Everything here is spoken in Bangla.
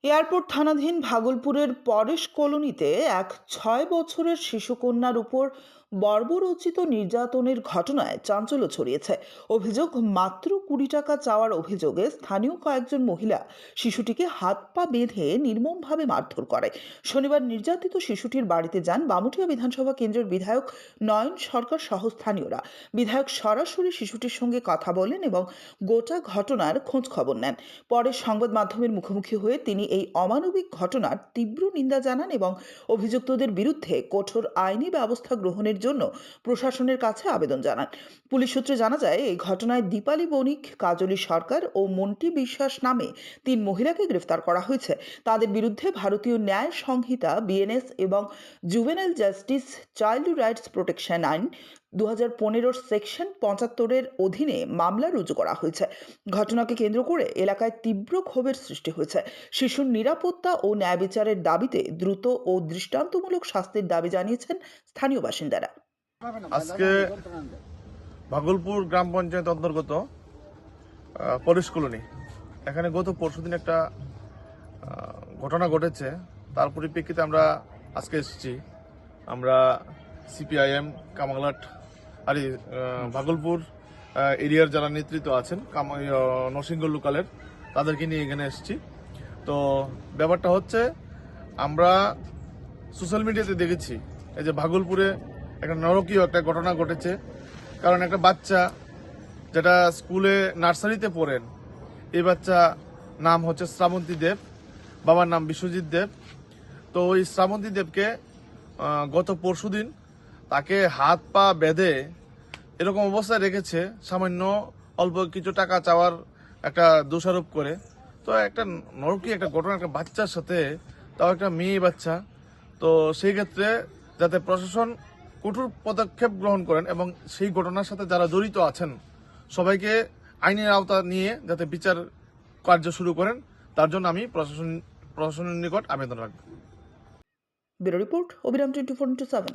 এয়ারপোর্ট থানাধীন ভাগলপুরের পরেশ কলোনিতে এক 6 বছরের শিশুকন্যার উপর বর্বরোচিত নির্যাতনের ঘটনায় চাঞ্চল্য ছড়িয়েছে। অভিযোগ, মাত্র 20 টাকা চাওয়ার অভিযোগে স্থানীয় কয়েকজন মহিলা শিশুটিকে হাত পা বেঁধে নির্মমভাবে মারধর করে। শনিবার নির্যাতিত শিশুটির বাড়িতে যান বামুটিয়া বিধানসভা কেন্দ্রের বিধায়ক নয়ন সরকার সহ স্থানীয়রা। বিধায়ক সরাসরি শিশুটির সঙ্গে কথা বলেন এবং গোটা ঘটনার খোঁজ খবর নেন। পরে সংবাদ মাধ্যমের মুখোমুখি হয়ে তিনি এই অমানবিক ঘটনার তীব্র নিন্দা জানান এবং অভিযুক্তদের বিরুদ্ধে কঠোর আইনি ব্যবস্থা গ্রহণের জন্য প্রশাসনের কাছে আবেদন জানান। পুলিশ সূত্রে জানা যায়, এই ঘটনায় দীপালি বণিক, কাজলী সরকার ও মন্টি বিশ্বাস নামে 3 মহিলাকে গ্রেফতার করা হয়েছে। তাদের বিরুদ্ধে ভারতীয় ন্যায় সংহিতা বিএনএস এবং juvenile justice child rights protection আইন 2015 সেকশন 75-এর অধীনে মামলা রুজু করা হয়েছে। ঘটনাকে কেন্দ্র করে এলাকায় তীব্র ক্ষোভের সৃষ্টি হয়েছে। শিশুর নিরাপত্তা ও ন্যায় বিচারের দাবিতে দ্রুত ও দৃষ্টান্তমূলক শাস্তির দাবি জানিয়েছেন স্থানীয় বাসিন্দারা। আজকে ভাগলপুর গ্রাম পঞ্চায়েত অন্তর্গত পরেশ কলোনি, এখানে গত পরশুদিন একটা ঘটনা ঘটেছে। তার পরিপ্রেক্ষিতে আমরা আজকে এসেছি। আমরা সিপিআইএম কামাংলাট আর ভাগলপুর এরিয়ার যারা নেতৃত্ব আছেন নরসিংহ লোকালের, তাদেরকে নিয়ে এখানে এসেছি। তো ব্যাপারটা হচ্ছে, আমরা সোশ্যাল মিডিয়াতে দেখেছি এই যে ভাগলপুরে একটা নরকীয় একটা ঘটনা ঘটেছে। কারণ একটা বাচ্চা যেটা স্কুলে নার্সারিতে পড়েন, এই বাচ্চা নাম হচ্ছে শ্রাবন্তী দেব, বাবার নাম বিশ্বজিৎ দেব। তো ওই শ্রাবন্তী দেবকে গত পরশুদিন তাকে হাত পা বেঁধে এরকম অবস্থায় রেখেছে, সামান্য অল্প কিছু টাকা চাওয়ার একটা দোষারোপ করে। তো একটা নরকীয় একটা ঘটনা, একটা বাচ্চার সাথে, তাও একটা মেয়ে বাচ্চা। তো সেই ক্ষেত্রে যাতে প্রশাসন কঠোর পদক্ষেপ গ্রহণ করেন এবং সেই ঘটনার সাথে যারা জড়িত আছেন সবাইকে আইনের আওতা নিয়ে যাতে বিচার কার্য শুরু করেন, তার জন্য আমি প্রশাসনের নিকট আবেদন রাখব। ব্যুরো রিপোর্ট, অবিরাম 24/7।